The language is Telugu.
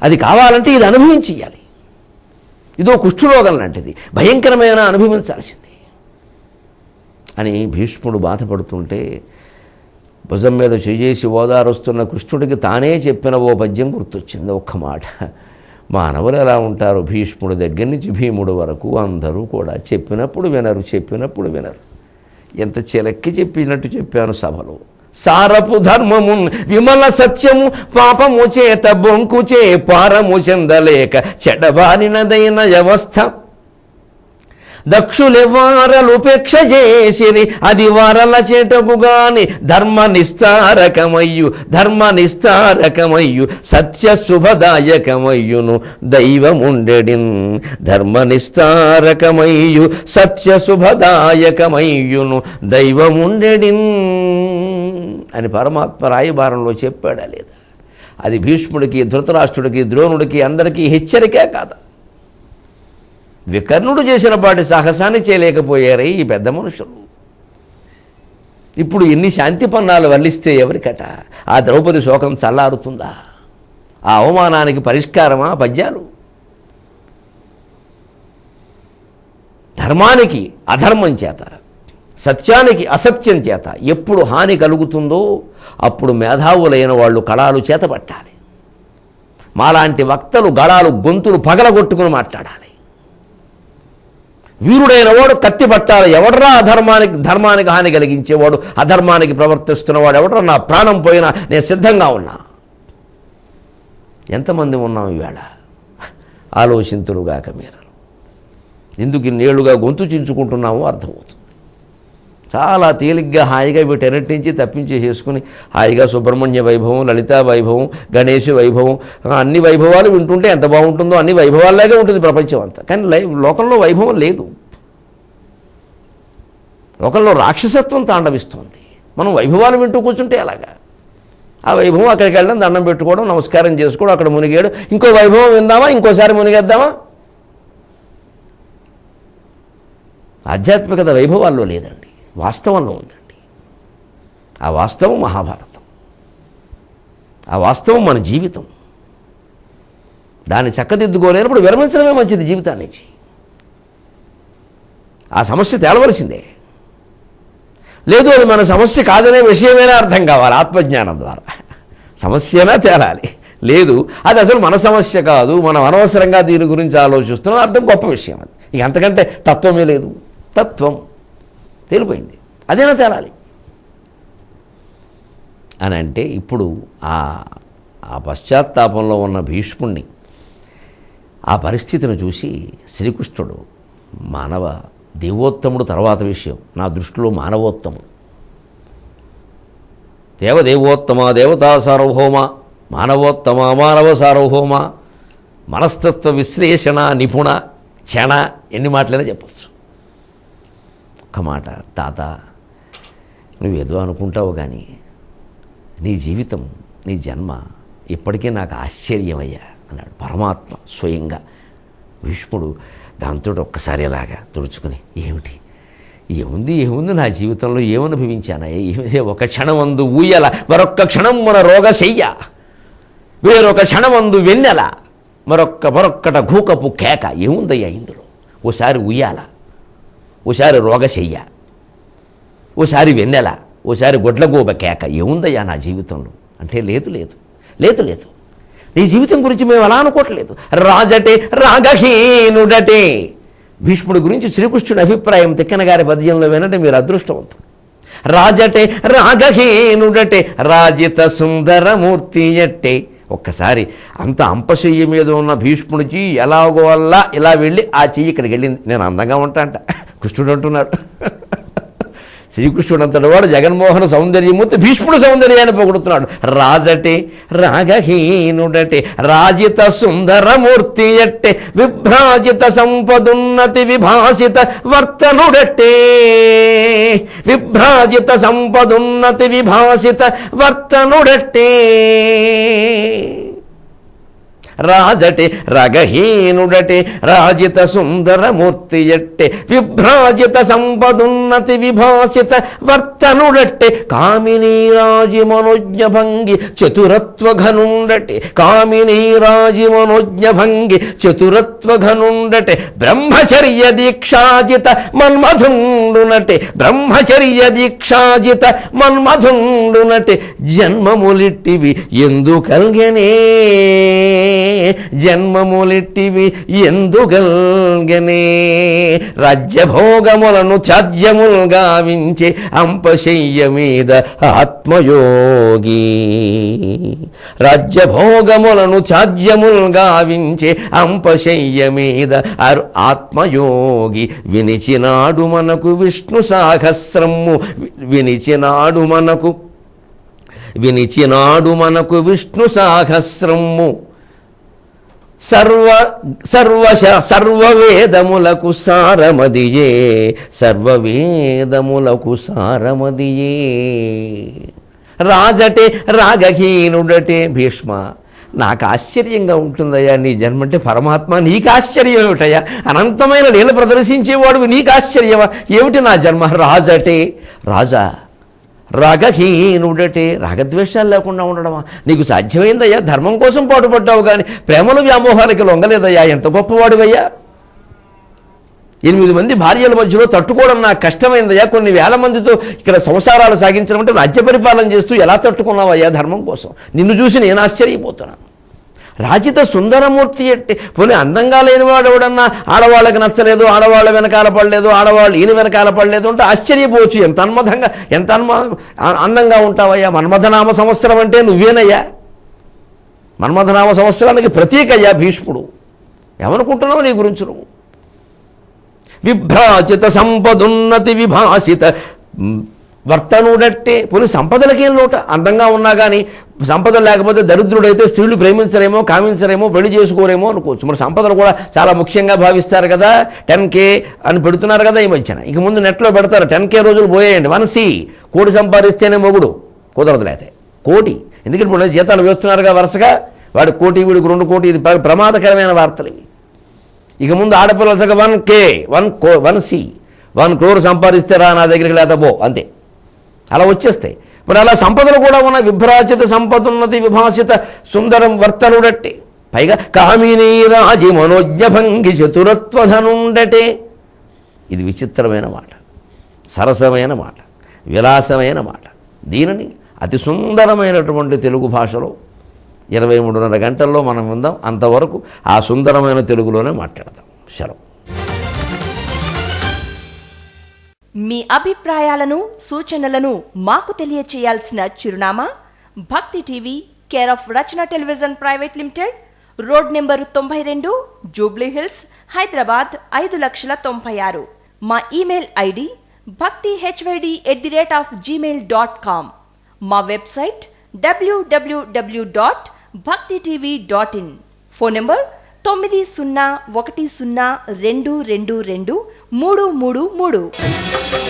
అది కావాలంటే ఇది అనుభవించేయాలి. ఇదో కుష్ఠరోగం లాంటిది, భయంకరమైన అనుభవించాల్సింది అని భీష్ముడు బాధపడుతుంటే భుజం మీద చేసి ఓదారుస్తున్న కృష్ణుడికి తానే చెప్పిన ఓ పద్యం గుర్తొచ్చింది. ఒక్క మాట, మానవులు ఎలా ఉంటారు, భీష్ముడి దగ్గర నుంచి భీముడు వరకు అందరూ కూడా చెప్పినప్పుడు వినరు. ఎంత చిలక్కి చెప్పినట్టు చెప్పాను సభలో. సారపు ధర్మము విమల సత్యము పాపము చేత బొంకుచే పారము చెందలేక చెడబారినదైన వ్యవస్థ దక్షులెవారలుపేక్ష చేసిరి అది వారల చేటకు గాని ధర్మ నిస్తారకమయ్యు సత్య శుభదాయకమయ్యును దైవముండెడిన్. ధర్మ నిస్తారకమయ్యు సత్య శుభదాయకమయ్యును దైవముండెడిన్ అని పరమాత్మ రాయబారంలో చెప్పాడా లేదా? అది భీష్ముడికి, ధృతరాష్ట్రుడికి, ద్రోణుడికి అందరికీ హెచ్చరికే కాదా? వికర్ణుడు చేసిన పాటి సాహసాన్ని చేయలేకపోయారే ఈ పెద్ద మనుషులు. ఇప్పుడు ఎన్ని శాంతి పన్నాలు వల్లిస్తే ఎవరికట ఆ ద్రౌపది శోకం చల్లారుతుందా? ఆ అవమానానికి పరిష్కారమా పద్యాలు? ధర్మానికి అధర్మం చేత, సత్యానికి అసత్యం చేత ఎప్పుడు హాని కలుగుతుందో అప్పుడు మేధావులైన వాళ్ళు కళాలు చేతపట్టాలి. మాలాంటి వక్తలు గళాలు గొంతులు పగలగొట్టుకుని మాట్లాడాలి. వీరుడైన వాడు కత్తి పట్టాలి. ఎవడరా ధర్మానికి హాని కలిగించేవాడు, అధర్మానికి ప్రవర్తిస్తున్నవాడు ఎవడరా, నా ప్రాణం పోయినా నేను సిద్ధంగా ఉన్నా. ఎంతమంది ఉన్నాం ఈవేళ? ఆలోచింతులుగాక మీరు. ఎందుకు ఇన్నేళ్లుగా గొంతు చించుకుంటున్నామో అర్థమవుతుంది. చాలా తేలిగ్గా హాయిగా వీటన్నిటి నుంచి తప్పించేసేసుకుని హాయిగా సుబ్రహ్మణ్య వైభవం, లలితా వైభవం, గణేష్ వైభవం, అన్ని వైభవాలు వింటుంటే ఎంత బాగుంటుందో. అన్ని వైభవాల్లాగే ఉంటుంది ప్రపంచం అంతా. కానీ లోకంలో వైభవం లేదు. లోకంలో రాక్షసత్వం తాండవిస్తుంది. మనం వైభవాలు వింటూ కూర్చుంటే ఎలాగా? ఆ వైభవం అక్కడికి వెళ్ళడం, దండం పెట్టుకోవడం, నమస్కారం చేసుకోవడం, అక్కడ మునిగేయడం, ఇంకో వైభవం విందామా, ఇంకోసారి మునిగేద్దామా? ఆధ్యాత్మికత వైభవాల్లో లేదండి, వాస్తవంలో ఉందండి. ఆ వాస్తవం మహాభారతం, ఆ వాస్తవం మన జీవితం. దాన్ని చక్కదిద్దుకోలేనప్పుడు విరమించడమే మంచిది జీవితాన్ని నుంచి. ఆ సమస్య తేలవలసిందే. లేదు అది మన సమస్య కాదనే విషయమైనా అర్థం కావాలి ఆత్మజ్ఞానం ద్వారా. సమస్యనా తేలాలి. లేదు అది అసలు మన సమస్య కాదు, మనం అనవసరంగా దీని గురించి ఆలోచిస్తున్నాం, అర్థం గొప్ప విషయం. అది ఇక అంతకంటే తత్వమే లేదు. తత్వం తేలిపోయింది, అదేనా తేలాలి అని అంటే ఇప్పుడు ఆ పశ్చాత్తాపంలో ఉన్న భీష్ముణ్ణి, ఆ పరిస్థితిని చూసి శ్రీకృష్ణుడు మానవ దేవోత్తముడు తర్వాత విషయం, నా దృష్టిలో మానవోత్తముడు, దేవదేవోత్తమ, దేవతా సార్వభౌమ, మానవోత్తమ, మానవ సార్వభౌమ, మనస్తత్వ విశ్లేషణ నిపుణ, క్షణ, ఎన్ని మాటలైనా చెప్పచ్చు. ఒక్క మాట, తాత నువ్వేదో అనుకుంటావు కానీ నీ జీవితం, నీ జన్మ ఇప్పటికీ నాకు ఆశ్చర్యమయ్యా అన్నాడు పరమాత్మ స్వయంగా. భీష్ముడు దాంతో ఒక్కసారి ఇలాగా తుడుచుకుని, ఏముంది నా జీవితంలో ఏమనుభవించానయ్యా? ఒక క్షణమందు ఊయల, మరొక్క క్షణం మన రోగశయ్య, వేరొక క్షణమందు వెన్నెల, మరొక్కట ఘూకపు కేక. ఏముందయ్యా ఇందులో? ఓసారి ఉయ్యాల, ఓసారి రోగశయ్య, ఓసారి వెన్నెల, ఓసారి గొడ్లగోబ కేక. ఏముందయ్యా నా జీవితంలో అంటే? లేదు నీ జీవితం గురించి మేము అలా అనుకోవట్లేదు. రాజటే రాగహీనుడటే. భీష్ముడి గురించి శ్రీకృష్ణుడి అభిప్రాయం తిక్కన గారి పద్యంలో వినంటే మీరు అదృష్టవంతులు. రాజటే రాగహీనుడటే, రాజిత సుందరమూర్తి ఎట్టే. ఒక్కసారి అంత అంపశయ్య మీద ఉన్న భీష్ముడికి ఎలాగో వల్ల ఇలా వెళ్ళి ఆ చెయ్యి ఇక్కడికి వెళ్ళింది. నేను అందంగా ఉంటా అంట కృష్ణుడు అంటున్నాడు. శ్రీకృష్ణుడు అంతటి వాడు జగన్మోహన సౌందర్యమూర్తి భీష్ముడు సౌందర్యాన్ని పొగుడుతున్నాడు. రాజటే రాగహీనుడటే, రాజిత సుందరమూర్తి ఎట్టే, విభ్రాజిత సంపదున్నతి విభాసిత వర్తనుడట్టే. విభ్రాజిత సంపదున్నతి విభాసిత వర్తనుడట్టే. రాజటే రగహీనుడటే రాజిత సుందరమూర్తి ఎట్టే విభ్రాజిత సంపదున్నతి విభాసిత వర్తనుడట్టే కామినీ రాజి మనోజ్ఞ భంగి చతురత్వఘనుండటే కామినీ రాజి మనోజ్ఞ భంగి చతురత్వఘనుండటే బ్రహ్మచర్య దీక్షాజిత మన్మధుండునటే బ్రహ్మచర్య దీక్షాజిత మన్మధుండునటే జన్మములిట్టివి ఎందు కల్గెనే జన్మములిట్టివి ఎందు కల్గెనే రాజ్యభోగములను ఛాద్యముల్ గావించే అంపశయ్య మీద ఆత్మయోగి రాజ్యభోగములను ఛాద్యముల్ గావించే అంపశయ్య మీద ఆత్మయోగి వినిచినాడు మనకు విష్ణు సహస్రము వినిచినాడు మనకు విష్ణు సహస్రము సర్వవేదములకు సారమదియే సర్వవేదములకు సారమదియే రాజటే రాగహీనుడటే భీష్మ నాకు ఆశ్చర్యంగా ఉంటుందయ్యా నీ జన్మంటే పరమాత్మ నీకు ఆశ్చర్యం ఏమిటయ్యా అనంతమైన లీల ప్రదర్శించేవాడు నీకు ఆశ్చర్యమా ఏమిటి నా జన్మ రాజటే రాజా రాగహీనుడటే రాగద్వేషాలు లేకుండా ఉండడమా నీకు సాధ్యమైందయ్యా ధర్మం కోసం పాటుపడ్డావు కానీ ప్రేమలు వ్యామోహాలకి లొంగలేదయ్యా ఎంత గొప్పవాడివయ్యా 8 మంది భార్యల మధ్యలో తట్టుకోవడం నాకు కష్టమైందయ్యా కొన్ని వేల మందితో ఇక్కడ సంసారాలు సాగించడం అంటే రాజ్య పరిపాలన చేస్తూ ఎలా తట్టుకున్నావయ్యా ధర్మం కోసం నిన్ను చూసి నేను ఆశ్చర్యపోతున్నాను రాజిత సుందరమూర్తి అంటే పోనీ అందంగా లేనివాడు ఎవడన్నా ఆడవాళ్ళకి నచ్చలేదు ఆడవాళ్ళ వెనకాల పడలేదు ఆడవాళ్ళు ఈయన వెనకాల పడలేదు అంటే ఆశ్చర్యపోవచ్చు ఎంత అందంగా ఉంటావయ్యా మన్మథనామ సంవత్సరం అంటే నువ్వేనయ్యా మన్మథనామ సంవత్సరానికి ప్రతీకయ్యా భీష్ముడు ఏమనుకుంటున్నావు నీ గురించి నువ్వు విభ్రాజిత సంపదున్నతి విభాసిత వర్తనుడట్టే పోనీ సంపదలకేం లోట అందంగా ఉన్నా కానీ సంపద లేకపోతే దరిద్రుడైతే స్త్రీలు ప్రేమించరేమో కామించరేమో పెళ్లి చేసుకోరేమో అనుకోవచ్చు మరి సంపదలు కూడా చాలా ముఖ్యంగా భావిస్తారు కదా 10K అని పెడుతున్నారు కదా ఈ మధ్యన ఇక ముందు నెట్లో పెడతారు 10K రోజులు పోయేయండి 1C కోటి సంపాదిస్తేనే మొగుడు కుదరదు లేతే కోటి ఎందుకంటే ఇప్పుడు జీతాలు వేస్తున్నారుగా వరుసగా వాడు కోటి వీడికి 2 కోటి ఇది ప్రమాదకరమైన వార్తలు ఇవి ఇక ముందు ఆడపిల్లలు సగ 1K 1C 1 crore సంపాదిస్తే రా నా దగ్గరికి లేత పో అంతే అలా వచ్చేస్తాయి మరి అలా సంపదలు కూడా ఉన్న విభ్రాజిత సంపదున్నతి విభాసిత సుందరం వర్తనుడట్టే పైగా కామినీ రాజి మనోజ్ఞ భంగి చతురత్వధనుండటే ఇది విచిత్రమైన మాట సరసమైన మాట విలాసమైన మాట దీనిని అతి సుందరమైనటువంటి తెలుగు భాషలో 23.5 గంటల్లో మనం ఉందాం అంతవరకు ఆ సుందరమైన తెలుగులోనే మాట్లాడదాం సెలవు మీ అభిప్రాయాలను సూచనలను మాకు తెలియచేయాల్సిన చిరునామా భక్తి TV care of Rachana television private limited road number 92 Jubilee hills Hyderabad 5,96,000 మా ఇమెయిల్ ఐడి bhaktihyd@gmail.com మా వెబ్సైట్ www.bhaktitv.in ఫోన్ నెంబర్ 9010222333